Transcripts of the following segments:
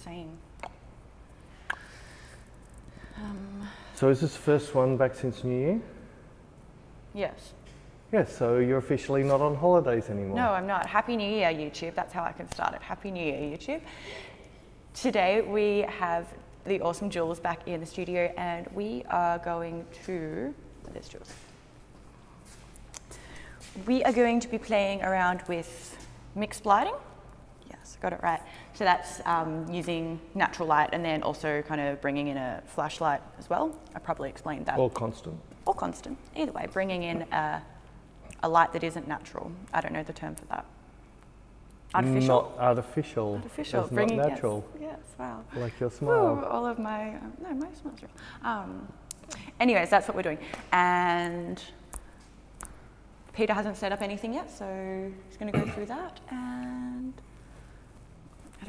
insane. So is this the first one back since New Year? Yes. Yes, so you're officially not on holidays anymore. No, I'm not. Happy New Year, YouTube. That's how I can start it. Happy New Year, YouTube. Today we have the awesome Jules back in the studio, and we are going to, there's Jules. We are going to be playing around with mixed lighting. Yes, got it right. So that's using natural light and then also kind of bringing in a flashlight as well. I probably explained that. Or constant. Or constant. Either way, bringing in a light that isn't natural. I don't know the term for that. Artificial? Not artificial. Artificial. It's not natural. Yes, wow. Like your smile. Ooh, all of my, no, my smile's real. Anyways, that's what we're doing. And Peter hasn't set up anything yet, so he's going to go through that. And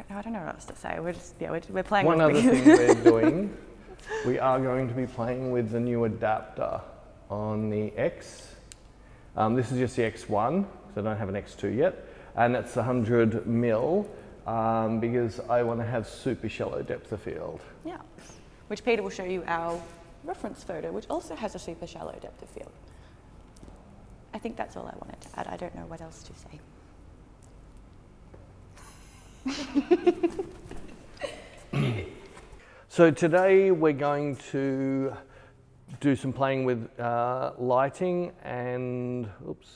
I don't know what else to say. We're just, yeah, we're playing with One other thing we're doing, we are going to be playing with the new adapter on the X. This is just the X1, so I don't have an X2 yet. And it's 100 mil because I want to have super shallow depth of field. Yeah, which Peter will show you our reference photo, which also has a super shallow depth of field. I think that's all I wanted to add. I don't know what else to say. So today we're going to do some playing with lighting and, oops.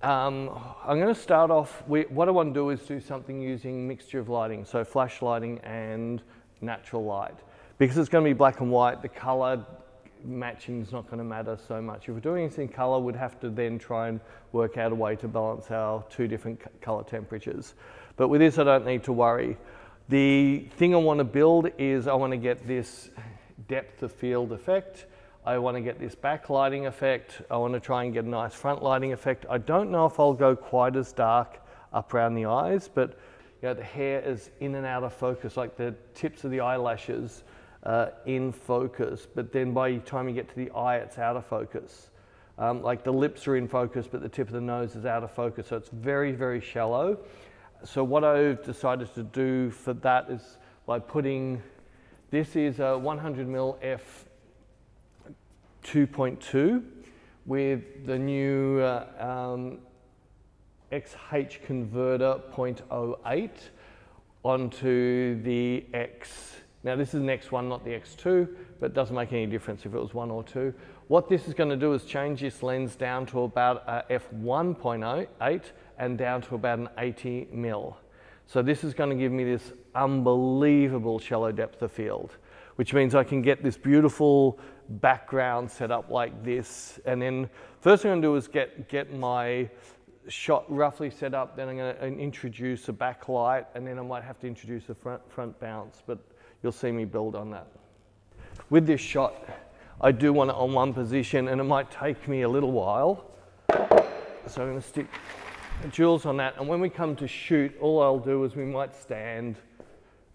I'm going to start off, what I want to do is do something using mixture of lighting, so flash lighting and natural light. Because it's going to be black and white, the colour matching is not going to matter so much. If we're doing this in colour, we'd have to then try and work out a way to balance our two different colour temperatures. But with this, I don't need to worry. The thing I want to build is I want to get this depth of field effect. I want to get this backlighting effect. I want to try and get a nice front lighting effect. I don't know if I'll go quite as dark up around the eyes, but you know, the hair is in and out of focus, like the tips of the eyelashes in focus, but then by the time you get to the eye, it's out of focus. Like the lips are in focus, but the tip of the nose is out of focus. So it's very, very shallow. So what I've decided to do for that is by putting, this is a 100 mil f 2.2 with the new XH converter 0.08 onto the X. Now this is an X1, not the X2, but it doesn't make any difference if it was 1 or 2. What this is going to do is change this lens down to about f1.8 and down to about an 80 mil. So this is going to give me this unbelievable shallow depth of field, which means I can get this beautiful background set up like this. And then first thing I'm going to do is get my shot roughly set up, then I'm going to introduce a backlight, and then I might have to introduce a front bounce, but you'll see me build on that. With this shot, I do want it on one position, and it might take me a little while. So I'm going to stick Jules on that, and when we come to shoot, all I'll do is we might stand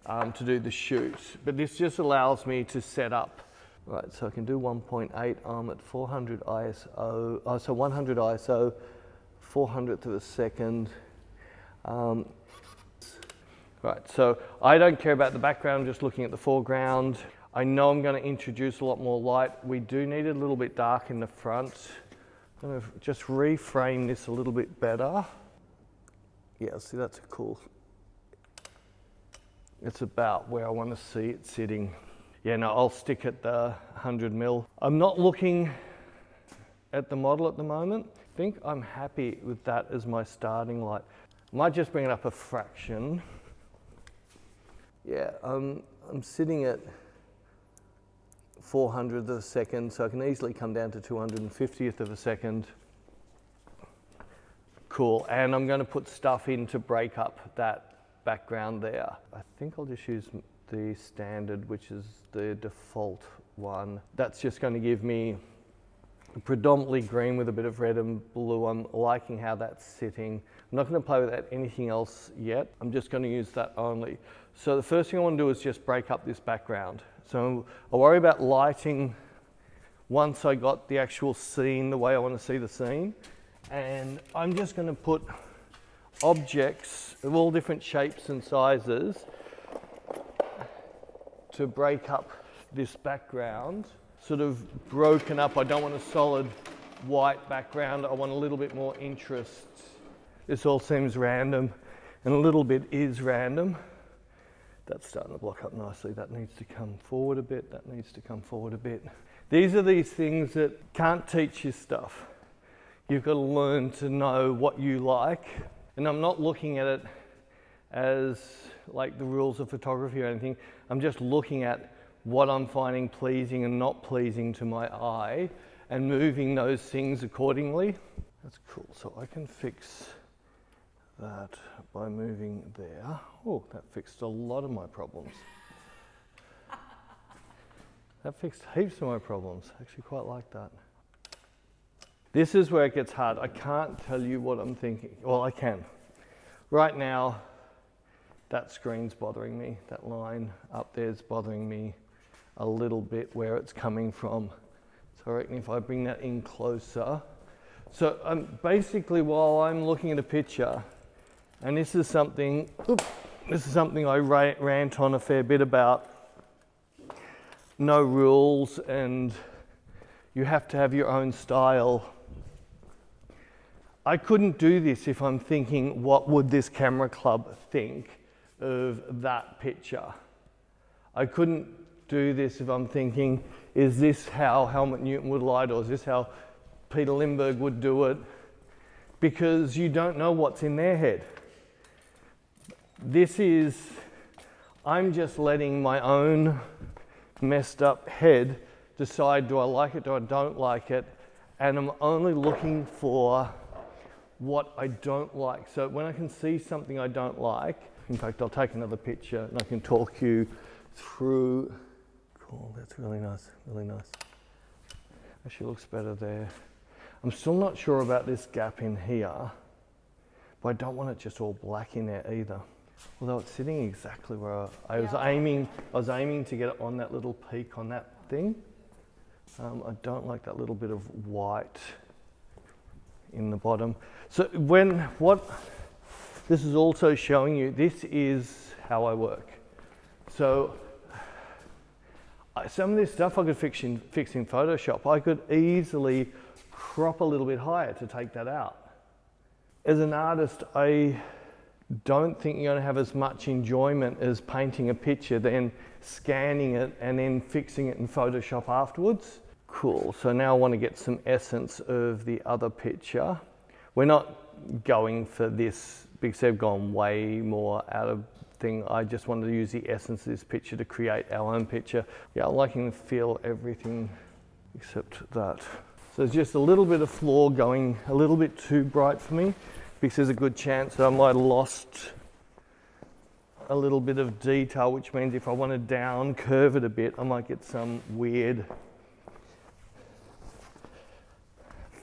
to do the shoot, but this just allows me to set up. Right, so I can do 1.8 at 400 ISO, so 100 ISO, 400th of a second. Right, so I don't care about the background, just looking at the foreground. I know I'm going to introduce a lot more light. We do need it a little bit dark in the front. I'm going to just reframe this a little bit better. Yeah, see, that's cool. It's about where I want to see it sitting. Yeah, no, I'll stick at the 100 mil. I'm not looking at the model at the moment. I think I'm happy with that as my starting light. I might just bring it up a fraction. Yeah, I'm sitting at 400th of a second, so I can easily come down to 250th of a second. Cool, and I'm going to put stuff in to break up that background there. I think I'll just use the standard, which is the default one. That's just going to give me predominantly green with a bit of red and blue. I'm liking how that's sitting. I'm not going to play with that anything else yet. I'm just going to use that only. So the first thing I want to do is just break up this background. So I'll worry about lighting once I got the actual scene the way I want to see the scene. And I'm just going to put objects of all different shapes and sizes to break up this background, sort of broken up. I don't want a solid white background. I want a little bit more interest. This all seems random, and a little bit is random. That's starting to block up nicely. That needs to come forward a bit. That needs to come forward a bit. These are these things that can't teach you stuff. You've got to learn to know what you like. And I'm not looking at it as like the rules of photography or anything. I'm just looking at what I'm finding pleasing and not pleasing to my eye and moving those things accordingly. That's cool. So I can fix that by moving there. Oh, that fixed a lot of my problems. That fixed heaps of my problems. I actually quite like that. This is where it gets hard. I can't tell you what I'm thinking. Well, I can. Right now, that screen's bothering me. That line up there is bothering me a little bit where it's coming from. So I reckon if I bring that in closer. So basically, while I'm looking at a picture, and this is something I rant on a fair bit about, no rules and you have to have your own style. I couldn't do this if I'm thinking, what would this camera club think of that picture? I couldn't do this if I'm thinking, is this how Helmut Newton would light, or is this how Peter Lindbergh would do it? Because you don't know what's in their head. This is, I'm just letting my own messed up head decide, do I like it, do I don't like it? And I'm only looking for what I don't like. So when I can see something I don't like, in fact, I'll take another picture and I can talk you through. Cool, that's really nice, really nice. Actually looks better there. I'm still not sure about this gap in here, but I don't want it just all black in there either. Although it's sitting exactly where I was aiming. I was aiming to get it on that little peak on that thing. I don't like that little bit of white in the bottom. So what this is also showing you, this is how I work. So some of this stuff I could fix in Photoshop. I could easily crop a little bit higher to take that out. As an artist, I don't think you're going to have as much enjoyment as painting a picture, then scanning it and then fixing it in Photoshop afterwards. Cool, so now I want to get some essence of the other picture. We're not going for this because they've gone way more out of thing. I just wanted to use the essence of this picture to create our own picture. Yeah, I'm liking to feel everything except that. So there's just a little bit of floor going a little bit too bright for me, because there's a good chance that I might have lost a little bit of detail, which means if I want to down curve it a bit, I might get some weird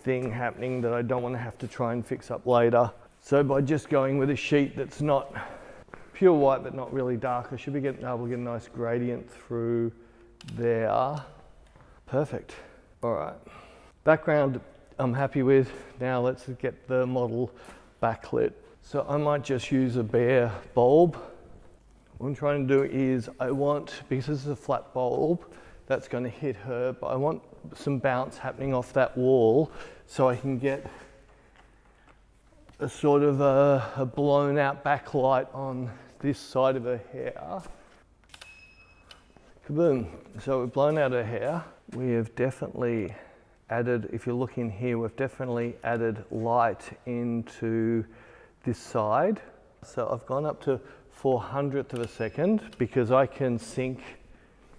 thing happening that I don't want to have to try and fix up later. So by just going with a sheet that's not pure white but not really dark, I should be able to get a nice gradient through there. Perfect. All right. Background I'm happy with. Now let's get the model backlit. So I might just use a bare bulb. What I'm trying to do is because this is a flat bulb, that's going to hit her, but I want some bounce happening off that wall so I can get a sort of a blown out backlight on this side of her hair. Kaboom. So we've blown out her hair. We have definitely added, if you look in here, we've definitely added light into this side. So I've gone up to 400th of a second because I can sync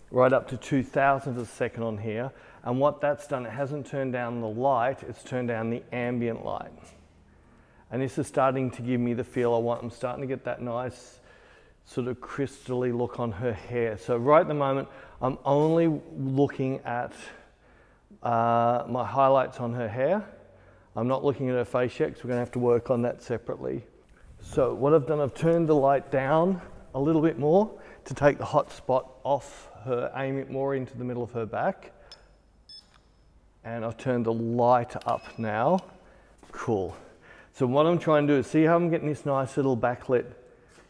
right up to 2000th of a second on here. And what that's done, it hasn't turned down the light, it's turned down the ambient light. And this is starting to give me the feel I want. I'm starting to get that nice sort of crystally look on her hair. So right at the moment, I'm only looking at my highlights on her hair. I'm not looking at her face yet, because we're going to have to work on that separately. So what I've done, I've turned the light down a little bit more to take the hot spot off her, aim it more into the middle of her back. And I've turned the light up now. Cool. So what I'm trying to do is see how I'm getting this nice little backlit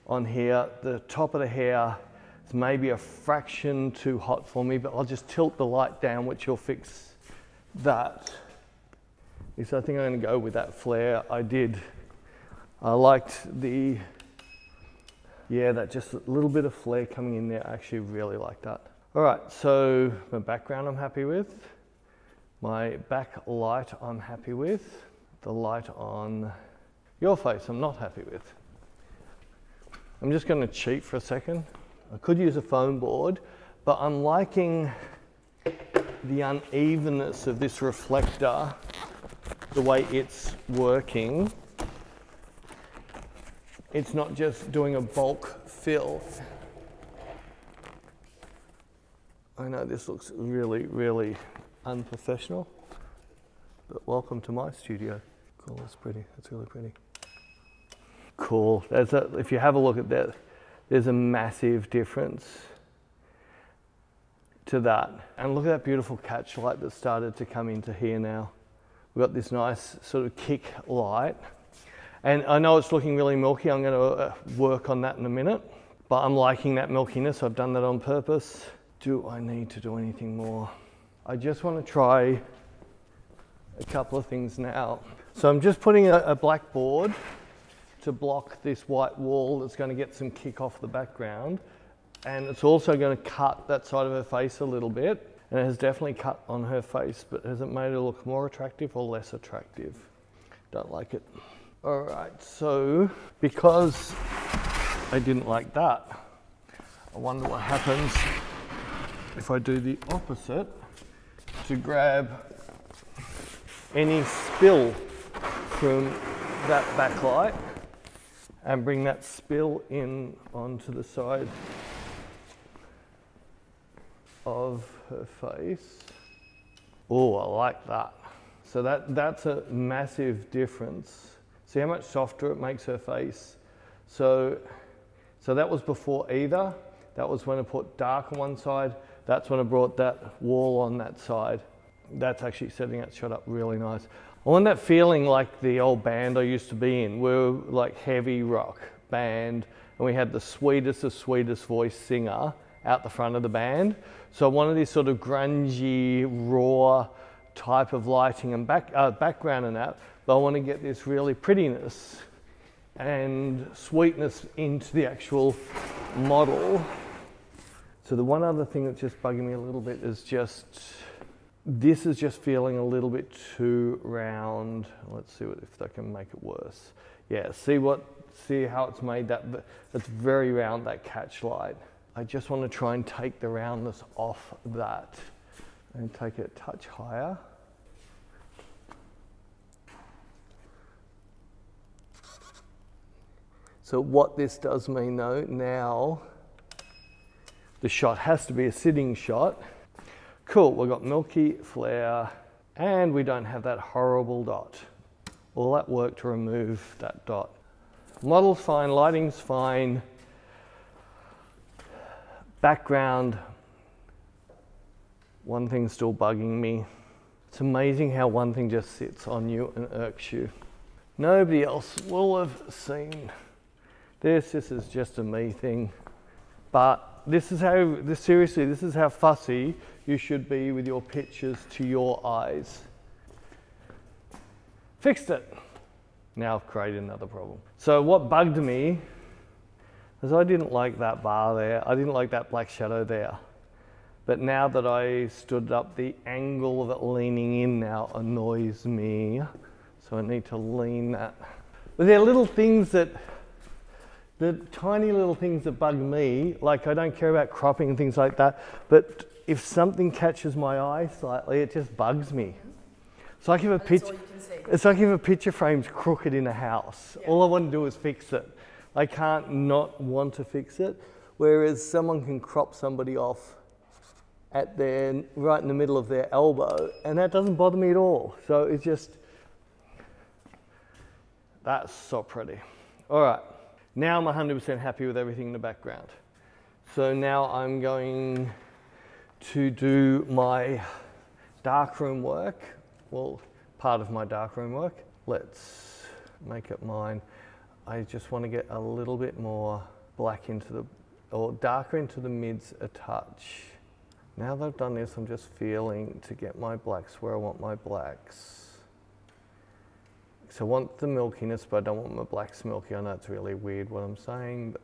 on here. The top of the hair It's maybe a fraction too hot for me, but I'll just tilt the light down, which will fix that. So I think I'm going to go with that flare. I liked that just a little bit of flare coming in there. I actually really like that. All right, so my background I'm happy with. My backlight I'm happy with. The light on your face I'm not happy with. I'm just going to cheat for a second. I could use a foam board, but I'm liking the unevenness of this reflector, the way it's working. It's not just doing a bulk fill. I know this looks really, really unprofessional, but welcome to my studio. Cool, that's pretty, that's really pretty. Cool, if you have a look at that, there's a massive difference to that. And look at that beautiful catch light that started to come into here now. We've got this nice sort of kick light. And I know it's looking really milky, I'm gonna work on that in a minute, but I'm liking that milkiness, I've done that on purpose. Do I need to do anything more? I just want to try a couple of things now. So I'm just putting a black board to block this white wall that's going to get some kick off the background, and it's also going to cut that side of her face a little bit, and it has definitely cut on her face, but has it made her look more attractive or less attractive? Don't like it. All right, so because I didn't like that, I wonder what happens if I do the opposite, to grab any spill from that backlight and bring that spill in onto the side of her face. Oh, I like that. So that's a massive difference. See how much softer it makes her face? So that was before either. That was when I put dark on one side. That's when I brought that wall on that side. That's actually setting that shot up really nice. I want that feeling like the old band I used to be in. We were like heavy rock band, and we had the sweetest voice singer out the front of the band. So I wanted this sort of grungy, raw type of lighting and background in that, but I want to get this really prettiness and sweetness into the actual model. So the one other thing that's just bugging me a little bit is this is just feeling a little bit too round. Let's see if I can make it worse. Yeah, see how it's made that, it's very round, that catch light. I just want to try and take the roundness off that and take it a touch higher. So what this does mean though, now the shot has to be a sitting shot. Cool, we've got milky flare and we don't have that horrible dot. All that work to remove that dot. Model's fine, lighting's fine. Background, one thing's still bugging me. It's amazing how one thing just sits on you and irks you. Nobody else will have seen this. This is just a me thing. But this is how fussy you should be with your pictures to your eyes. Fixed it. Now I've created another problem. So what bugged me is I didn't like that bar there. I didn't like that black shadow there. But now that I stood up, the angle of it leaning in now annoys me. So I need to lean that. But there are little things the tiny little things that bug me, like I don't care about cropping and things like that, but if something catches my eye slightly, it just bugs me. It's like if a picture frame's crooked in a house. Yeah. All I want to do is fix it. I can't not want to fix it. Whereas someone can crop somebody off at right in the middle of their elbow, and that doesn't bother me at all. So it's just, that's so pretty. All right, now I'm 100% happy with everything in the background. So now I'm going to do my darkroom work. Well, part of my darkroom work. Let's make it mine. I just want to get a little bit more black into the or darker into the mids a touch. Now that I've done this, I'm just feeling to get my blacks where I want my blacks. So I want the milkiness, but I don't want my blacks milky. I know it's really weird what I'm saying, but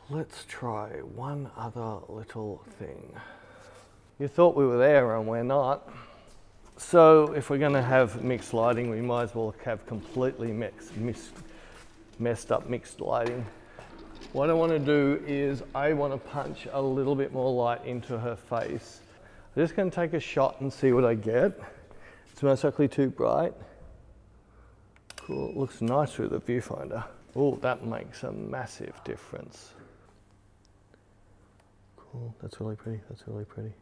let's try one other little thing. You thought we were there and we're not. So if we're going to have mixed lighting, we might as well have completely messed up mixed lighting. What I want to do is I want to punch a little bit more light into her face. I'm just going to take a shot and see what I get. It's most likely too bright. Cool, it looks nice through the viewfinder. Oh, that makes a massive difference. Cool, that's really pretty, that's really pretty.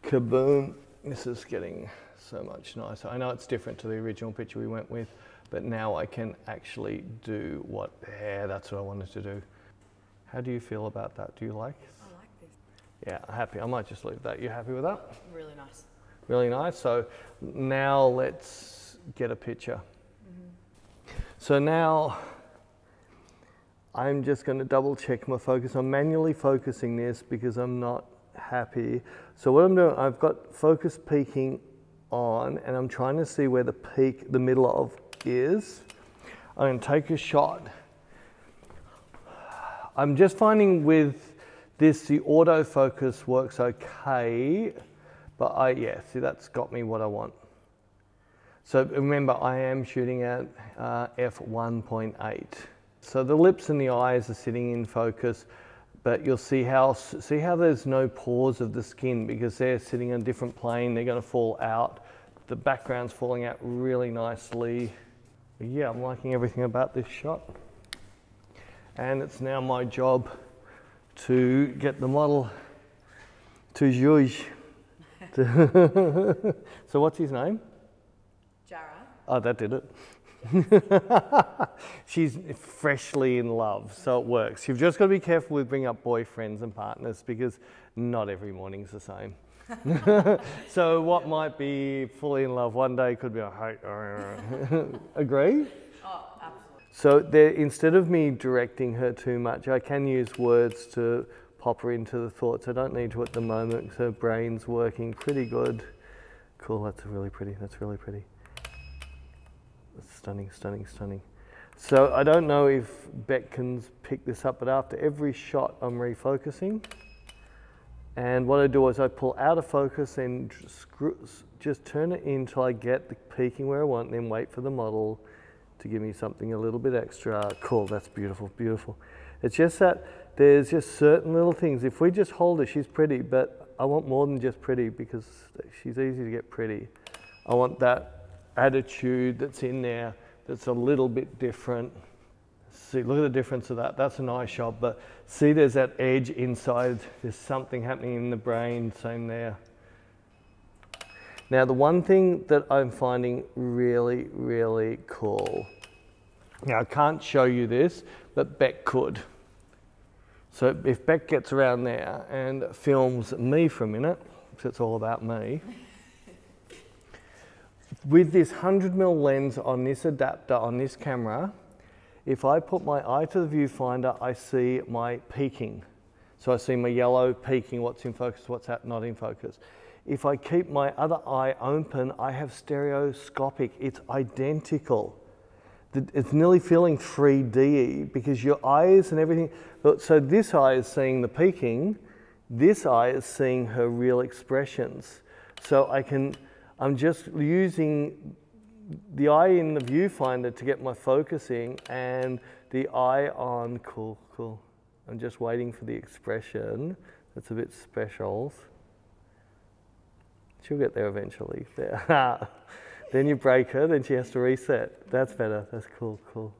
Kaboom, this is getting so much nicer. I know it's different to the original picture we went with, but now I can actually do what, yeah, that's what I wanted to do. How do you feel about that? Do you like? I like this. Yeah, happy. I might just leave that. You happy with that? Really nice. Really nice. So now let's get a picture. So now I'm just going to double check my focus. I'm manually focusing this because I'm not happy. So what I'm doing, I've got focus peaking on and I'm trying to see where the peak, the middle of is. I'm going to take a shot. I'm just finding with this, the autofocus works okay, but yeah, see that's got me what I want. So remember, I am shooting at f1.8. So the lips and the eyes are sitting in focus, but you'll see how there's no pores of the skin because they're sitting on a different plane. They're going to fall out. The background's falling out really nicely. But yeah, I'm liking everything about this shot. And it's now my job to get the model to zhuzh. So what's his name? Jara. Oh, that did it. She's freshly in love, so it works. You've just got to be careful with bringing up boyfriends and partners because not every morning's the same. So what might be fully in love one day could be a hate. Agree? Oh, absolutely. So there, instead of me directing her too much, I can use words to pop her into the thoughts. I don't need to at the moment because her brain's working pretty good. Cool, that's really pretty, that's really pretty. That's stunning, stunning, stunning. So I don't know if Beck can pick this up, but after every shot I'm refocusing. And what I do is I pull out of focus and just turn it in until I get the peaking where I want, and then wait for the model to give me something a little bit extra. Cool, that's beautiful, beautiful. It's just that there's just certain little things. If we just hold her, she's pretty, but I want more than just pretty because she's easy to get pretty. I want that attitude that's in there that's a little bit different. See, look at the difference of that. That's a nice shot, but see there's that edge inside. There's something happening in the brain, same there. Now the one thing that I'm finding really, really cool, now I can't show you this, but Beck could. So if Beck gets around there and films me for a minute, because it's all about me, with this 100mm lens on this adapter on this camera, if I put my eye to the viewfinder, I see my peaking. So I see my yellow peaking, what's in focus, what's not in focus. If I keep my other eye open, I have stereoscopic. It's identical. It's nearly feeling 3D because your eyes and everything. So this eye is seeing the peaking. This eye is seeing her real expressions. So I'm just using the eye in the viewfinder to get my focusing and the eye on, cool. I'm just waiting for the expression. That's a bit special. She'll get there eventually. There. Then you break her, then she has to reset. That's better, that's cool.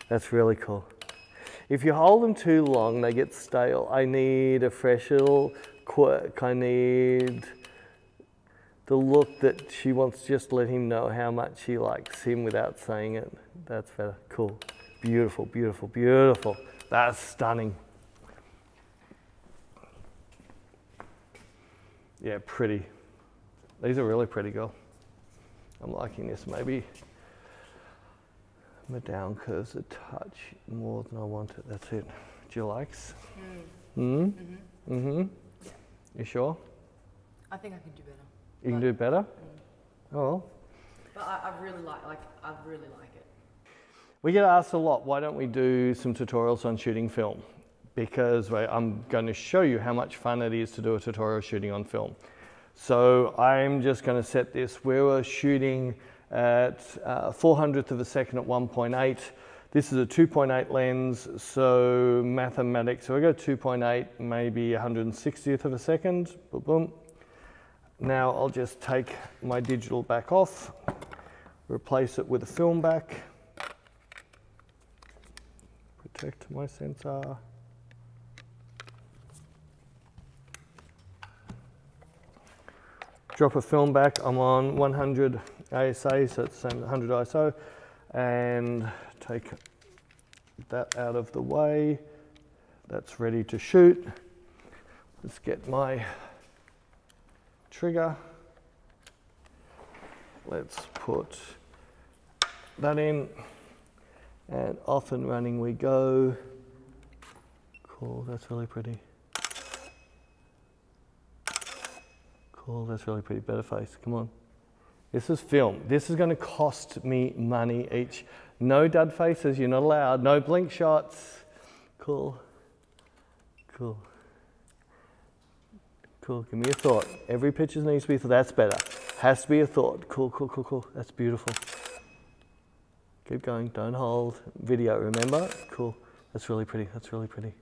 That's really cool. If you hold them too long, they get stale. I need a fresh little quirk. I need the look that she wants to just let him know how much she likes him without saying it. That's better. Cool. Beautiful, beautiful, beautiful. That's stunning. Yeah, pretty. These are really pretty, girl. I'm liking this. Maybe My down curve's a touch more than I want it. That's it. Do you likes? Yeah. You sure? I think I can do better. You can do better? Oh well. But I really like it. We get asked a lot, why don't we do some tutorials on shooting film? Because I'm going to show you how much fun it is to do a tutorial shooting on film. So I'm just going to set this. We were shooting at 400th of a second at 1.8. This is a 2.8 lens, so mathematics. So I go 2.8, maybe 160th of a second. Boom, boom. Now I'll just take my digital back off, replace it with a film back, protect my sensor. Drop a film back. I'm on 100 ASA, so it's the same as 100 ISO, and take that out of the way. That's ready to shoot. Let's get my trigger. Let's put that in, and off and running we go. Cool, that's really pretty. Cool, that's really pretty. Better face, come on. This is film. This is going to cost me money each. No dud faces, you're not allowed. No blink shots. Cool. Cool. Cool, give me a thought. Every picture needs to be a thought. That's better. Has to be a thought. Cool, cool, cool, cool. That's beautiful. Keep going, don't hold. Video, remember? Cool. That's really pretty, that's really pretty.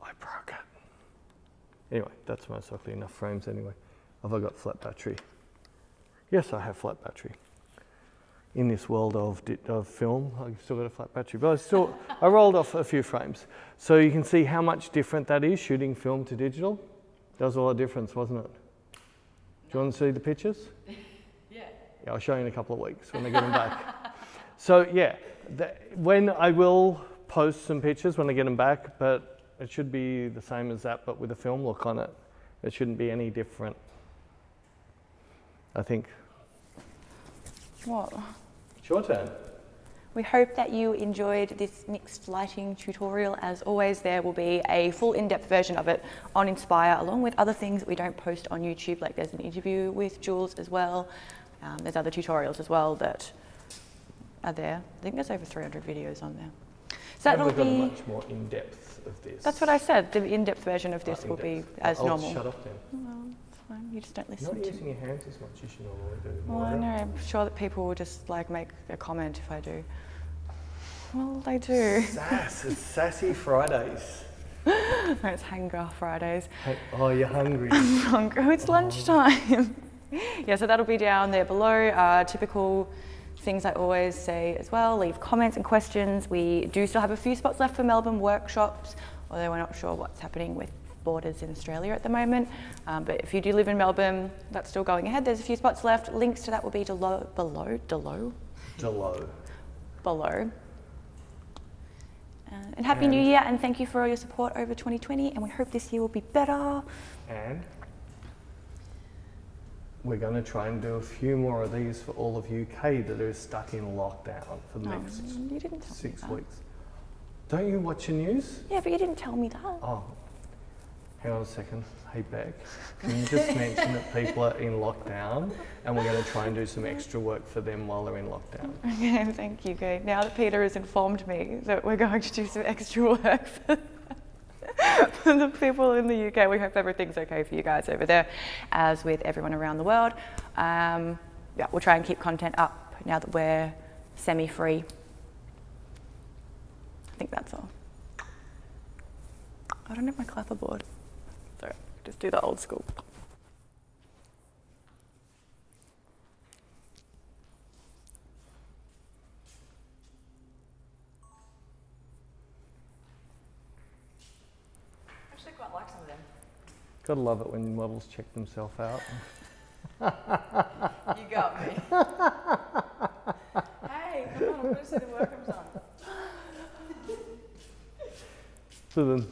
I broke it. Anyway, that's most likely enough frames anyway. Have I got flat battery? Yes, I have flat battery. In this world of film, I've still got a flat battery, but I rolled off a few frames. So you can see how much different that is, shooting film to digital. That was a lot of difference, wasn't it? Do you want to see the pictures? Yeah. Yeah, I'll show you in a couple of weeks when I get them back. So yeah, when I will post some pictures when I get them back, but it should be the same as that, but with a film look on it. It shouldn't be any different, I think. What? It's your turn. We hope that you enjoyed this mixed lighting tutorial. As always, there will be a full in-depth version of it on Inspire, along with other things that we don't post on YouTube, like there's an interview with Jules as well. There's other tutorials as well that are there. I think there's over 300 videos on there. So that'll we've got be a much more in-depth of this. That's what I said. The in-depth version of this will be as I'll normal. Shut up then. Well, it's fine. You just don't listen You're not to using your hands as much as you normally do. Well, I know. I'm sure that people will just like make a comment if I do. Well, they do. Sass. It's Sassy Fridays. No, it's Hanger Fridays. Hey, oh, you're hungry. I'm hungry. It's lunchtime. Yeah, so that'll be down there below. Typical things I always say as well. Leave comments and questions. We do still have a few spots left for Melbourne workshops, although we're not sure what's happening with borders in Australia at the moment. But if you do live in Melbourne, that's still going ahead. There's a few spots left. Links to that will be below. And Happy New Year, and thank you for all your support over 2020, and we hope this year will be better. And we're going to try and do a few more of these for all of UK that are stuck in lockdown for the next you didn't tell 6 me that. weeks. Don't you watch the news? Yeah, but you didn't tell me that. Oh, hang on a second. Hey Beck, can you just mention that people are in lockdown and we're going to try and do some extra work for them while they're in lockdown? Okay, thank you, Kate. Now that Peter has informed me that we're going to do some extra work for the people in the UK, we hope everything's okay for you guys over there, as with everyone around the world. Yeah, we'll try and keep content up now that we're semi-free. I think that's all. I don't have my clapperboard. So just do the old school. I actually quite like some of them. Gotta love it when models check themselves out. You got me. Hey, come on, I'm going to see the work I've done. So then